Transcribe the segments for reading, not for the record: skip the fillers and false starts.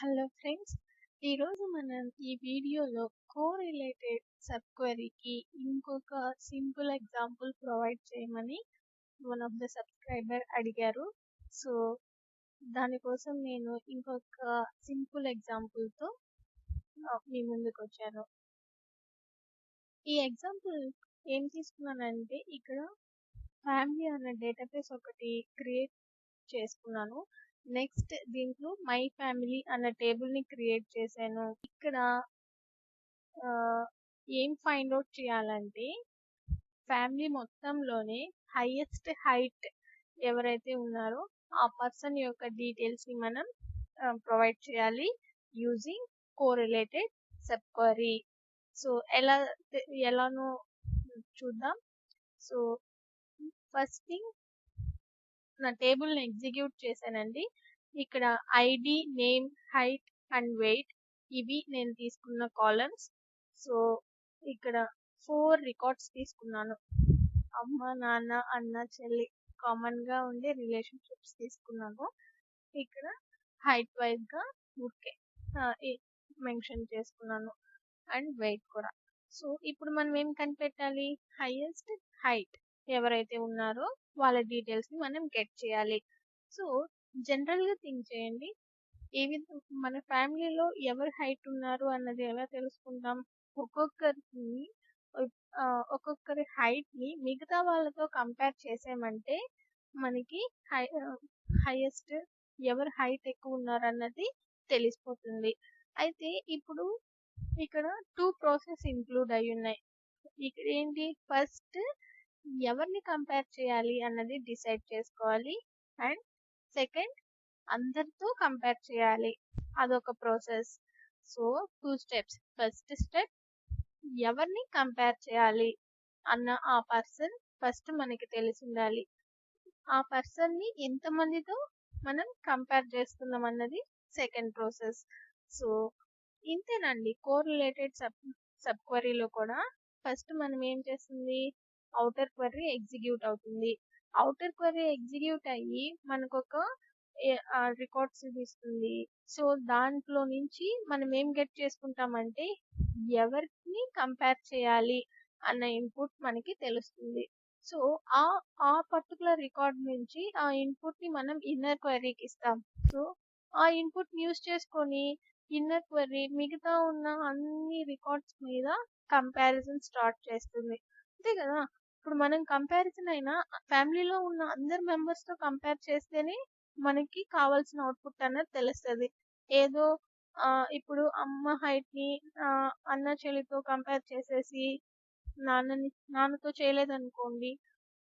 Hello friends, ఈరోజు మనం ఈ వీడియోలో కోరిలేటెడ్ సబ్ క్వెరీకి ఇంకొక సింపుల్ ఎగ్జాంపుల్ ప్రొవైడ్ చేయమని వన్ ఆఫ్ ద సబ్స్క్రైబర్ అడిగారు. సో దానికోసం నేను ఇంకొక సింపుల్ ఎగ్జాంపుల్తో మీ ముందుకు వచ్చాను. ఈ ఎగ్జాంపుల్ ఏం తీసుకున్నానంటే, ఇక్కడ ఫ్యామిలీ అనే డేటాబేస్ ఒకటి క్రియేట్ చేసుకున్నాను. నెక్స్ట్ దీంట్లో మై ఫ్యామిలీ అన్న టేబుల్ ని క్రియేట్ చేశాను. ఇక్కడ ఏం ఫైండ్ అవుట్ చేయాలంటే, ఫ్యామిలీ మొత్తంలోనే హైయెస్ట్ హైట్ ఎవరైతే ఉన్నారో ఆ పర్సన్ యొక్క డీటెయిల్స్ ని మనం ప్రొవైడ్ చేయాలి using correlated sub query. So ఎలానో చూద్దాం. సో ఫస్ట్ థింగ్, నా టేబుల్ ని ఎగ్జిక్యూట్ చేశానండి. ఇక్కడ ID, name, height and weight ఇవి నేను తీసుకున్న కాలమ్స్. సో ఇక్కడ 4 రికార్డ్స్ తీసుకున్నాను. అమ్మ, నాన్న, అన్న, చెల్లి కామన్ గా ఉండే రిలేషన్షిప్స్ తీసుకున్నాను. ఇక్కడ హైట్ వైజ్ గా ఊరికే మెన్షన్ చేసుకున్నాను అండ్ వెయిట్ కూడా. సో ఇప్పుడు మనం ఏం కనిపెట్టాలి? హైయెస్ట్ హైట్ ఎవరైతే ఉన్నారో వాళ్ళ డీటెయిల్స్ ని మనం గెట్ చేయాలి. సో జనరల్ గా థింక్ చేయండి, మన ఫ్యామిలీలో ఎవరు హైట్ ఉన్నారు అన్నది ఎలా తెలుసుకుంటాం? ఒక్కొక్కరి హైట్ ని మిగతా వాళ్ళతో కంపేర్ చేసామంటే మనకి హైయెస్ట్ ఎవరు హైట్ ఎక్కువ ఉన్నారు అన్నది తెలిసిపోతుంది. అయితే ఇప్పుడు ఇక్కడ 2 ప్రాసెస్ ఇంక్లూడ్ అయి ఉన్నాయి. ఇక్కడ ఏంటి, ఫస్ట్ ఎవరిని కంపేర్ చేయాలి అన్నది డిసైడ్ చేసుకోవాలి, అండ్ సెకండ్ అందరితో కంపేర్ చేయాలి, అదొక process. So 2 steps. First step, ఎవరిని కంపేర్ చేయాలి అన్న ఆ పర్సన్ ఫస్ట్ మనకి తెలిసి ఉండాలి. ఆ పర్సన్ ని ఎంతమందితో మనం కంపేర్ చేస్తున్నాం అన్నది సెకండ్ ప్రాసెస్. సో ఇంతేనండి, కోరిలేటెడ్ సబ్ క్వెరీలో కూడా ఫస్ట్ మనం ఏం చేస్తుంది, ఔటర్ క్వెరీ ఎగ్జిక్యూట్ అవుతుంది. ఔటర్ క్వెరీ ఎగ్జిక్యూట్ అయ్యి మనకు ఒక రికార్డ్స్ ఇస్తుంది. సో దాంట్లో నుంచి మనం ఏం గెట్ చేసుకుంటామంటే, ఎవరిని కంపేర్ చేయాలి అన్న ఇన్పుట్ మనకి తెలుస్తుంది. సో ఆ పర్టికులర్ రికార్డ్ నుంచి ఆ ఇన్పుట్ ని మనం ఇన్నర్ క్వెరీకి ఇస్తాం. సో ఆ ఇన్పుట్ యూస్ చేసుకొని ఇన్నర్ క్వెరీ మిగతా ఉన్న అన్ని రికార్డ్స్ మీద కంపారిజన్ స్టార్ట్ చేస్తుంది. అంతే కదా. ఇప్పుడు మనం కంపారిజన్ అయినా ఫ్యామిలీలో ఉన్న అందరు మెంబర్స్ తో కంపేర్ చేస్తేనే మనకి కావాల్సిన అవుట్పుట్ అన్నది తెలుస్తుంది. ఏదో ఇప్పుడు అమ్మ హైట్ ని అన్న చెల్లితో కంపేర్ చేసేసి నాన్నతో చేయలేదనుకోండి,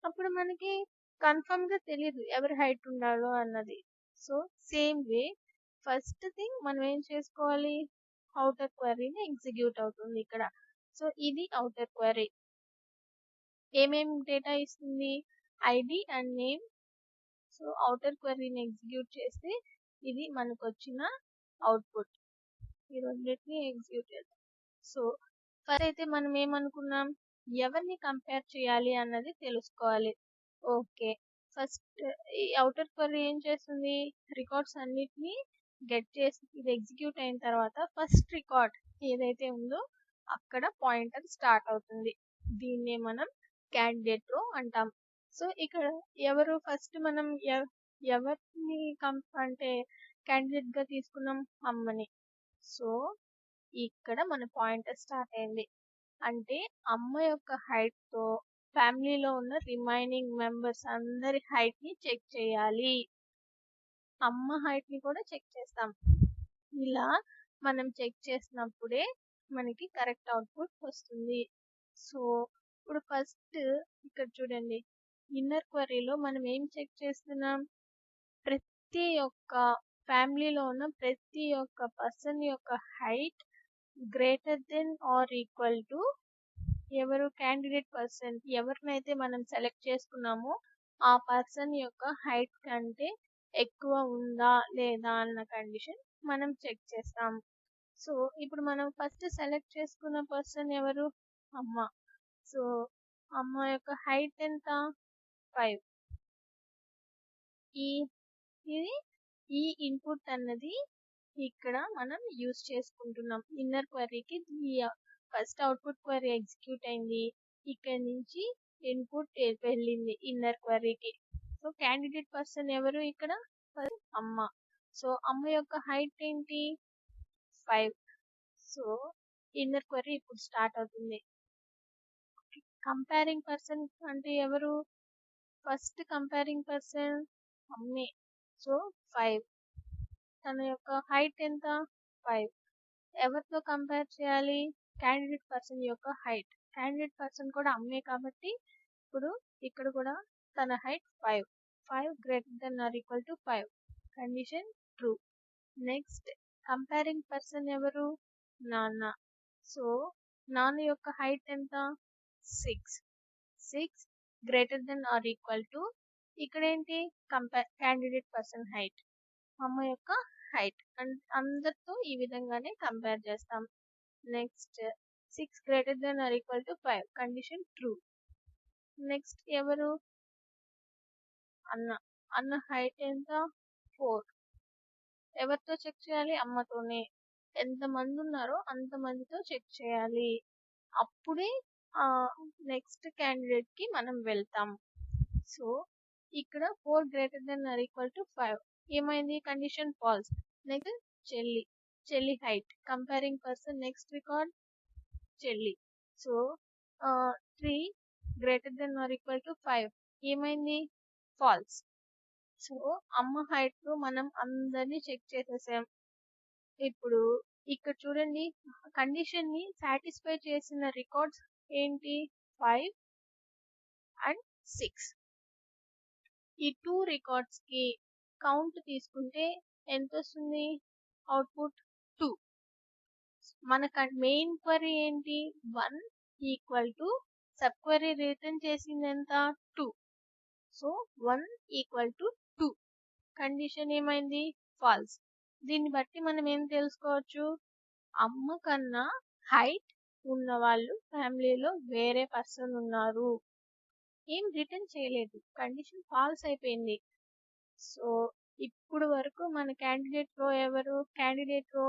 అప్పుడు మనకి కన్ఫర్మ్ గా తెలియదు ఎవరి హైట్ ఉండాలో అన్నది. So same way first thing మనం ఏం చేసుకోవాలి, ఔటర్ క్వెరీని ఎగ్జిక్యూట్ అవుతుంది ఇక్కడ. సో ఇది ఔటర్ క్వెరీ. ఏమేం డేటా ఇస్తుంది? ID and name. So outer క్వెరీని ఎగ్జిక్యూట్ చేస్తే ఇది మనకు వచ్చిన అవుట్పుట్. ఈ రెండింటిని ఎగ్జిక్యూట్ చేద్దాం. సో ఫస్ట్ అయితే మనం ఏమనుకున్నాం, ఎవరిని కంపేర్ చేయాలి అన్నది తెలుసుకోవాలి. ఓకే, ఫస్ట్ ఈ ఔటర్ క్వెరీ ఏం చేస్తుంది, రికార్డ్స్ అన్నిటిని గెట్ చేసి ఇది ఎగ్జిక్యూట్ అయిన తర్వాత ఫస్ట్ రికార్డ్ ఏదైతే ఉందో అక్కడ పాయింటర్ స్టార్ట్ అవుతుంది. దీన్నే మనం క్యాండిడేట్ రో అంటాం. సో ఇక్కడ ఎవరు ఫస్ట్ మనం ఎవరిని అంటే క్యాండిడేట్ గా తీసుకున్నాం, అమ్మని. సో ఇక్కడ మన పాయింటర్ స్టార్ట్ అయింది. అంటే అమ్మ యొక్క హైట్ తో ఫ్యామిలీలో ఉన్న రిమైనింగ్ మెంబర్స్ అందరి హైట్ ని చెక్ చేయాలి. అమ్మ హైట్ ని కూడా చెక్ చేస్తాం. ఇలా మనం చెక్ చేసినప్పుడే మనకి కరెక్ట్ అవుట్పుట్ వస్తుంది. సో ఇప్పుడు ఫస్ట్ ఇక్కడ చూడండి, ఇన్నర్ క్వెరీలో మనం ఏం చెక్ చేస్తున్నాం, ప్రతి ఒక్క ఫ్యామిలీలో ఉన్న ప్రతి ఒక్క పర్సన్ యొక్క height greater than or equal to ఎవరు క్యాండిడేట్ పర్సన్ ఎవరినైతే మనం సెలెక్ట్ చేసుకున్నామో ఆ పర్సన్ యొక్క హైట్ కంటే ఎక్కువ ఉందా లేదా అన్న కండిషన్ మనం చెక్ చేస్తాం. సో ఇప్పుడు మనం ఫస్ట్ సెలెక్ట్ చేసుకున్న పర్సన్ ఎవరు, అమ్మ. సో అమ్మ యొక్క హైట్ ఎంత, 5. ఈ ఇన్పుట్ అన్నది ఇక్కడ మనం యూస్ చేసుకుంటున్నాం. ఇన్నర్ క్వరీకి ఫస్ట్ అవుట్పుట్ క్వరీ ఎగ్జిక్యూట్ అయింది. ఇక్కడ నుంచి ఇన్పుట్ వెళ్ళింది ఇన్నర్ క్వరీకి. సో క్యాండిడేట్ పర్సన్ ఎవరు ఇక్కడ? అమ్మ. సో అమ్మ యొక్క హైట్ ఏంటి? 5. సో ఇన్నర్ క్వరీ ఇప్పుడు స్టార్ట్ అవుతుంది. కంపేరింగ్ పర్సన్ అంటే ఎవరు? ఫస్ట్ కంపేరింగ్ పర్సన్ అమ్మే. సో 5. తన యొక్క హైట్ ఎంత? 5. ఎవరితో కంపేర్ చేయాలి? క్యాండిడేట్ పర్సన్ యొక్క హైట్. క్యాండిడేట్ పర్సన్ కూడా అమ్మే కాబట్టి ఇప్పుడు ఇక్కడ కూడా తన height 5. 5 greater than or equal to 5. Condition true. Next comparing person ఎవరు? నాన్న. సో నాన్న యొక్క హైట్ ఎంత? 6. 6 greater than or equal to ఇక్కడ ఏంటి? Candidate person height. అమ్మ యొక్క హైట్. అందరితో ఈ విధంగానే కంపేర్ చేస్తాం. Next 6 greater than or equal to 5. Condition true. Next ఎవరు? అన్న. అన్న హైట్ ఎంత? 4. ఎవరితో చెక్ చేయాలి? అమ్మతోనే. ఎంతమంది ఉన్నారో అంతమందితో చెక్ చేయాలి. అప్పుడే నెక్స్ట్ క్యాండిడేట్ కి మనం వెళ్తాం. సో ఇక్కడ 4 greater than or equal to 5. ఏమైంది? Condition false. నెక్స్ట్ చెల్లి. చెల్లి height. Comparing person next record చెల్లి. So 3 greater than or equal to 5. ఏమైంది? ఫాల్స్. సో అమ్మ హైట్ తో మనం అందరినీ చెక్ చేసేసాం. ఇప్పుడు ఇక్కడ చూడండి, కండిషన్ ని సాటిస్ఫై చేసిన రికార్డ్స్ ఏంటి? 5 అండ్ 6. ఈ 2 రికార్డ్స్ కి కౌంట్ తీసుకుంటే ఎంత వస్తుంది? అవుట్పుట్ 2. మన మెయిన్ క్వరీ ఏంటి? 1 equal to sub query return చేసింది ఎంత? 2. So 1 equal to 2. కండిషన్ ఏమైంది? ఫాల్స్. దీన్ని బట్టి మనం ఏం తెలుసుకోవచ్చు? అమ్మ కన్నా హైట్ ఉన్న వాళ్ళు ఫ్యామిలీలో వేరే పర్సన్ ఉన్నారు. ఏం రిటర్న్ చేయలేదు. కండిషన్ ఫాల్స్ అయిపోయింది. సో ఇప్పుడు వరకు మన క్యాండిడేట్ రో ఎవరు? క్యాండిడేట్ రో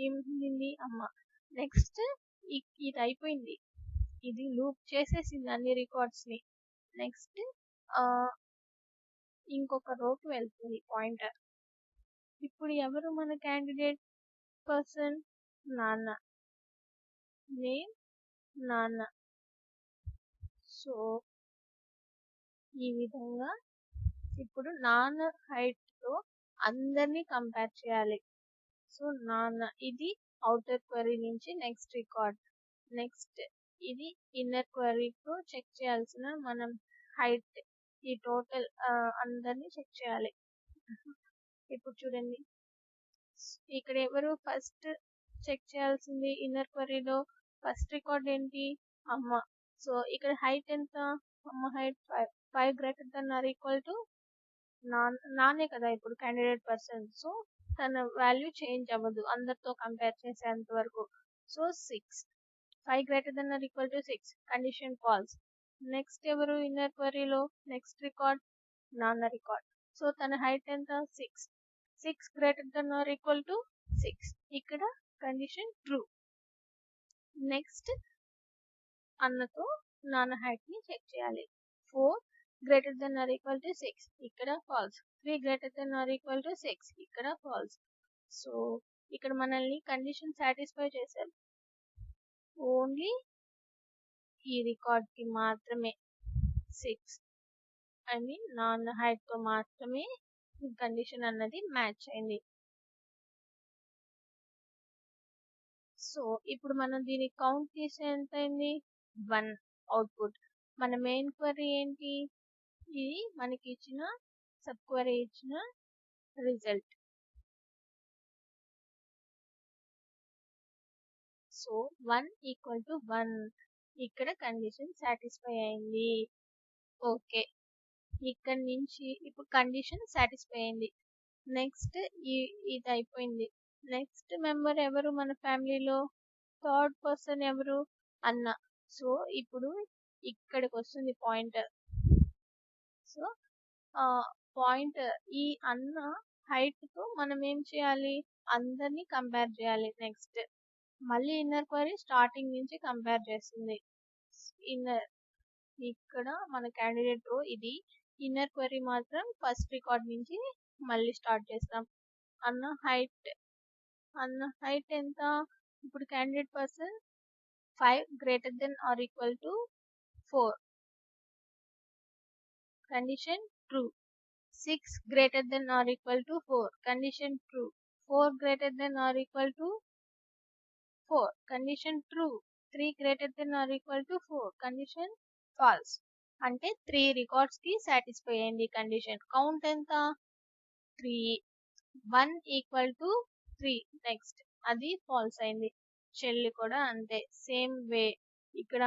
ఏమింది? అమ్మ. నెక్స్ట్ ఇది అయిపోయింది. ఇది లూప్ చేసేసింది అన్ని రికార్డ్స్ ని. నెక్స్ట్ ఇంకొక రోకి వెళ్తుంది పాయింటర్. ఇప్పుడు ఎవరు మన క్యాండిడేట్ పర్సన్? నాన్న. నేమ్ నాన్న. సో ఈ విధంగా ఇప్పుడు నాన్న హైట్ తో అందరినీ కంపేర్ చేయాలి. సో నాన్న. ఇది అవుటర్ క్వరీ నుంచి నెక్స్ట్ రికార్డ్. నెక్స్ట్ ఇది ఇన్నర్ క్వరీతో చెక్ చేయాల్సిన మనం హైట్. ఈ టోటల్ అందరినీ చెక్ చేయాలి. ఇప్పుడు చూడండి, ఇక్కడ ఎవరు ఫస్ట్ చెక్ చేయాల్సింది? ఇన్నర్ క్వరీలో ఫస్ట్ రికార్డ్ ఏంటి? అమ్మ. సో ఇక్కడ హైట్ ఎంత? అమ్మ height 5. 5 greater than or equal to నానే కదా ఇప్పుడు క్యాండిడేట్ పర్సన్. సో తన వాల్యూ చేంజ్ అవ్వదు అందరితో కంపేర్ చేసేంత వరకు. So 6. 5 greater than or equal to 6. Condition false. Next ఎవరు ఇన్నర్ క్వరీలో? నెక్స్ట్ రికార్డ్ నాన్న రికార్డ్. సో తన హైట్ ఎంత? 6. 6 greater than or equal to 6. ఇక్కడ కండిషన్ ట్రూ. నెక్స్ట్ అన్నతో నాన్న హైట్ ని చెక్ చేయాలి. 4 greater than or equal to 6. ఇక్కడ false. 3 greater than or equal to 6. ఇక్కడ ఫాల్స్. సో ఇక్కడ మనల్ని కండిషన్ సాటిస్ఫై చేశారు. ఓన్లీ ఈ రికార్డ్ కి మాత్రమే 6 ఐ మీన్ నాన్న హైట్ తో మాత్రమే కండిషన్ అన్నది మ్యాచ్ అయింది. సో ఇప్పుడు మనం దీని కౌంట్ చేసే ఎంత అయింది? 1 అవుట్పుట్. మన మెయిన్ క్వరీ ఏంటి? ఇది మనకి ఇచ్చిన సబ్ క్వరీ ఇచ్చిన రిజల్ట్. So 1 equal to 1. ఇక్కడ కండిషన్ సాటిస్ఫై అయింది. ఓకే, ఇక్కడ నుంచి ఇప్పుడు కండిషన్ సాటిస్ఫై అయింది. నెక్స్ట్ ఇది అయిపోయింది. నెక్స్ట్ మెంబర్ ఎవరు మన ఫ్యామిలీలో? థర్డ్ పర్సన్ ఎవరు? అన్న. సో ఇప్పుడు ఇక్కడికి వస్తుంది పాయింటర్. సో పాయింటర్ ఈ అన్న హైట్తో మనం ఏం చేయాలి, అందరినీ కంపేర్ చేయాలి. నెక్స్ట్ మళ్ళీ ఇన్నర్ క్వరీ స్టార్టింగ్ నుంచి కంపేర్ చేస్తుంది. ఇన్నర్ ఇక్కడ మన క్యాండిడేట్ రో ఇది, ఇన్నర్ క్వరీ మాత్రం ఫస్ట్ రికార్డ్ నుంచి మళ్ళీ స్టార్ట్ చేస్తాం. అన్న హైట్ ఎంత, ఇప్పుడు candidate person 5 greater than or equal to 4, condition true. 6 greater than or equal to 4, condition true. 4 greater than or equal to 4, condition true. 3 greater than or equal to 4, condition false. అంటే 3 records కి satisfy అయింది condition. Count ఎంత, 3. 1 equal to 3, next అది false అయింది. Shell కూడా అంతే, same way. ఇక్కడ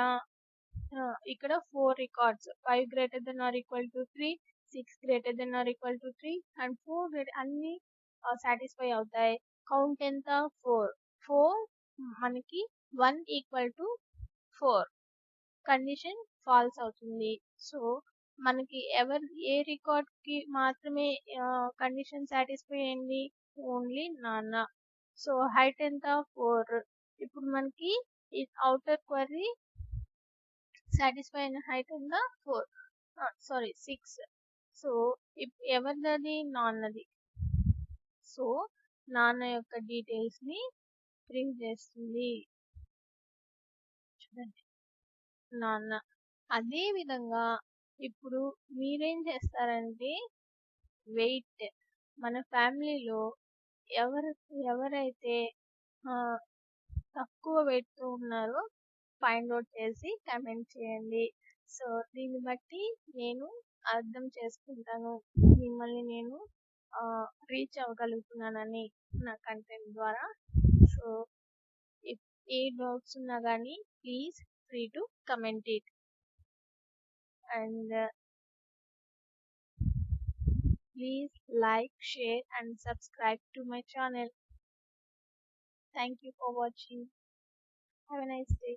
ఇక్కడ 4 records, 5 greater than or equal to 3, 6 greater than or equal to 3 and 4 అన్ని సాటిస్ఫై అవుతాయి. కౌంట్ ఎంత, 4. 4 మనకి 1 ఈక్వల్ టు 4, కండిషన్ ఫాల్స్ అవుతుంది. సో మనకి ఏ రికార్డ్ కి మాత్రమే కండిషన్ సాటిస్ఫై అయింది, ఓన్లీ నాన్న. సో హైట్ ఎంత, 4. ఇప్పుడు మనకి అవుటర్ క్వరీ సాటిస్ఫై అయిన హైట్ ఎంత, 4, సారీ 6. సో ఎవరిది, నాన్నది. సో నాన్న యొక్క డీటెయిల్స్ ని ప్రింట్ చేస్తుంది, చూడండి నాన్న. అదే విధంగా ఇప్పుడు మీరేం చేస్తారంటే, వెయిట్ మన ఫ్యామిలీలో ఎవరైతే తక్కువ weight తో ఉన్నారో ఫైండ్ అవుట్ చేసి కమెంట్ చేయండి. సో దీన్ని బట్టి నేను అర్థం చేసుకుంటాను మిమ్మల్ని నేను రీచ్ అవ్వగలుగుతున్నానని నా కంటెంట్ ద్వారా. సో ఏ డౌట్స్ ఉన్నా కానీ please free to comment it, and please like, share and subscribe to my channel. Thank you for watching. Have a nice day.